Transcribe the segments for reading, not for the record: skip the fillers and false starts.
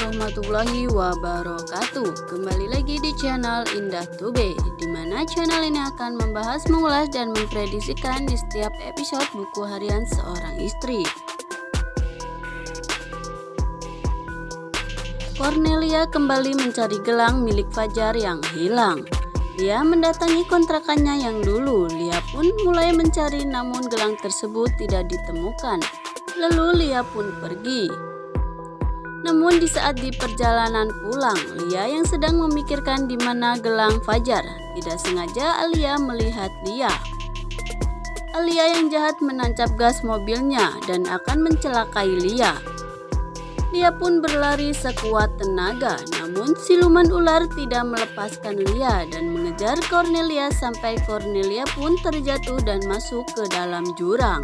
warahmatullahi wabarakatuh. Kembali lagi di channel Indah Tube, di mana channel ini akan membahas, mengulas, dan memprediksikan di setiap episode buku harian seorang istri. Cornelia kembali mencari gelang milik Fajar yang hilang. Lia mendatangi kontrakannya yang dulu. Lia pun mulai mencari, namun gelang tersebut tidak ditemukan. Lalu Lia pun pergi. Namun di saat di perjalanan pulang, Lia yang sedang memikirkan di mana gelang Fajar, tidak sengaja Alia melihat Lia. Alia yang jahat menancap gas mobilnya dan akan mencelakai Lia. Lia pun berlari sekuat tenaga, namun siluman ular tidak melepaskan Lia dan mengejar Cornelia sampai Cornelia pun terjatuh dan masuk ke dalam jurang.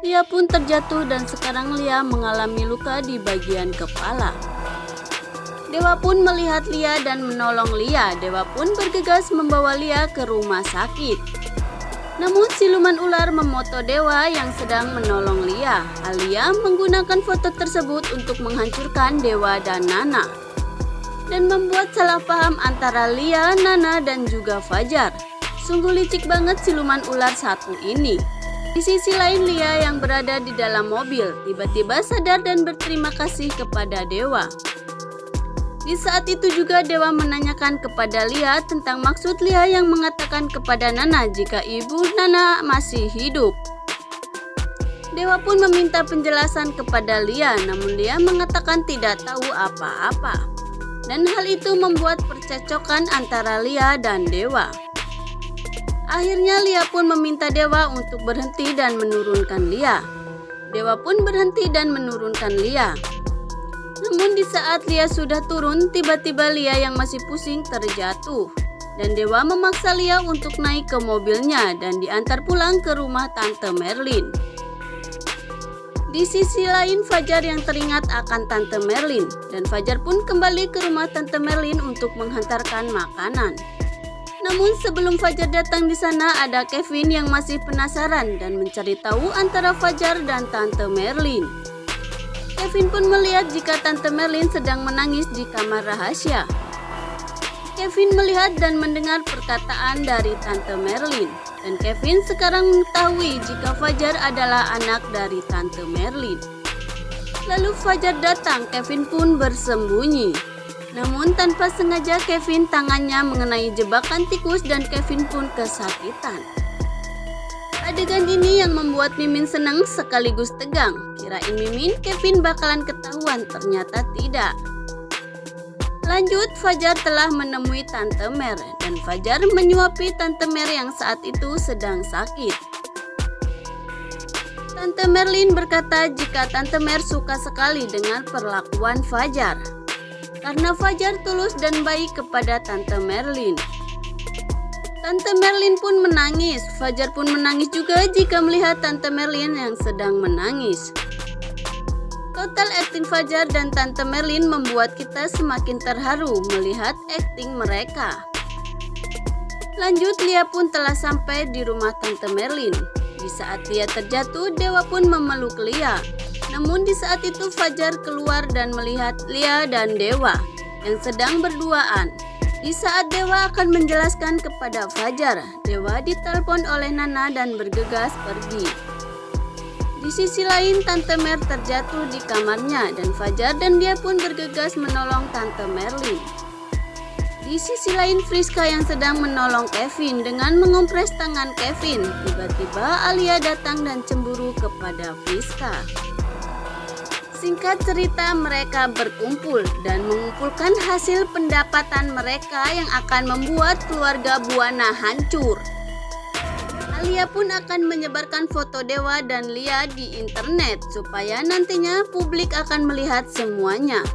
Lia pun terjatuh dan sekarang Lia mengalami luka di bagian kepala. Dewa pun melihat Lia dan menolong Lia. Dewa pun bergegas membawa Lia ke rumah sakit. Namun siluman ular memoto Dewa yang sedang menolong Lia. Alia menggunakan foto tersebut untuk menghancurkan Dewa dan Nana, dan membuat salah paham antara Lia, Nana, dan juga Fajar. Sungguh licik banget siluman ular satu ini. Di sisi lain, Lia yang berada di dalam mobil tiba-tiba sadar dan berterima kasih kepada Dewa. Di saat itu juga Dewa menanyakan kepada Lia tentang maksud Lia yang mengatakan kepada Nana jika ibu Nana masih hidup. Dewa pun meminta penjelasan kepada Lia, namun Lia mengatakan tidak tahu apa-apa. Dan hal itu membuat percekcokan antara Lia dan Dewa. Akhirnya Lia pun meminta Dewa untuk berhenti dan menurunkan Lia. Dewa pun berhenti dan menurunkan Lia. Namun di saat Lia sudah turun, tiba-tiba Lia yang masih pusing terjatuh. Dan Dewa memaksa Lia untuk naik ke mobilnya dan diantar pulang ke rumah Tante Merlin. Di sisi lain, Fajar yang teringat akan Tante Merlin. Dan Fajar pun kembali ke rumah Tante Merlin untuk menghantarkan makanan. Namun sebelum Fajar datang di sana, ada Kevin yang masih penasaran dan mencari tahu antara Fajar dan Tante Merlin. Kevin pun melihat jika Tante Merlin sedang menangis di kamar rahasia. Kevin melihat dan mendengar perkataan dari Tante Merlin. Dan Kevin sekarang mengetahui jika Fajar adalah anak dari Tante Merlin. Lalu Fajar datang, Kevin pun bersembunyi. Namun tanpa sengaja Kevin tangannya mengenai jebakan tikus dan Kevin pun kesakitan. Adegan ini yang membuat Mimin senang sekaligus tegang. Kirain Mimin Kevin bakalan ketahuan, ternyata tidak. Lanjut, Fajar telah menemui Tante Mer dan Fajar menyuapi Tante Mer yang saat itu sedang sakit. Tante Merlin berkata jika Tante Mer suka sekali dengan perlakuan Fajar, karena Fajar tulus dan baik kepada Tante Merlin. Tante Merlin pun menangis. Fajar pun menangis juga jika melihat Tante Merlin yang sedang menangis. Total akting Fajar dan Tante Merlin membuat kita semakin terharu melihat akting mereka. Lanjut, Lia pun telah sampai di rumah Tante Merlin. Di saat Lia terjatuh, Dewa pun memeluk Lia. Namun di saat itu Fajar keluar dan melihat Lia dan Dewa yang sedang berduaan. Di saat Dewa akan menjelaskan kepada Fajar, Dewa ditelepon oleh Nana dan bergegas pergi. Di sisi lain, Tante Mer terjatuh di kamarnya dan Fajar dan dia pun bergegas menolong Tante Merlin. Di sisi lain, Friska yang sedang menolong Kevin dengan mengompres tangan Kevin. Tiba-tiba Alia datang dan cemburu kepada Friska. Singkat cerita, mereka berkumpul dan mengumpulkan hasil pendapatan mereka yang akan membuat keluarga Buana hancur. Alia pun akan menyebarkan foto Dewa dan Lia di internet supaya nantinya publik akan melihat semuanya.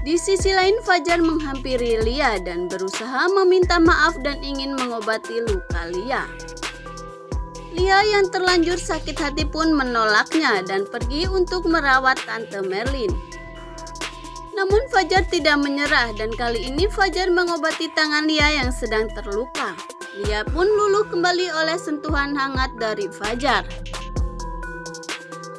Di sisi lain, Fajar menghampiri Lia dan berusaha meminta maaf dan ingin mengobati luka Lia. Lia yang terlanjur sakit hati pun menolaknya dan pergi untuk merawat Tante Merlin. Namun Fajar tidak menyerah dan kali ini Fajar mengobati tangan Lia yang sedang terluka. Lia pun luluh kembali oleh sentuhan hangat dari Fajar.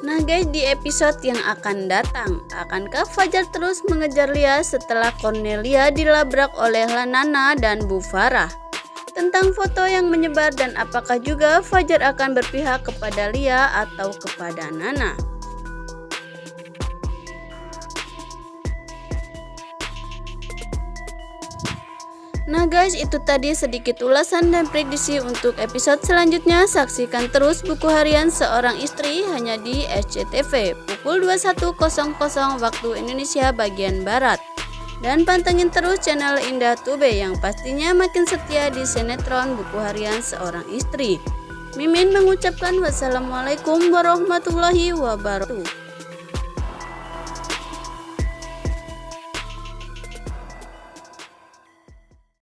Nah guys, di episode yang akan datang, akankah Fajar terus mengejar Lia setelah Cornelia dilabrak oleh Nana dan Bu Farah? Tentang foto yang menyebar dan apakah juga Fajar akan berpihak kepada Lia atau kepada Nana? Nah guys, itu tadi sedikit ulasan dan prediksi untuk episode selanjutnya. Saksikan terus Buku Harian Seorang Istri hanya di SCTV pukul 21.00 waktu Indonesia bagian Barat. Dan pantengin terus channel Indah Tube yang pastinya makin setia di sinetron Buku Harian Seorang Istri. Mimin mengucapkan wassalamualaikum warahmatullahi wabarakatuh.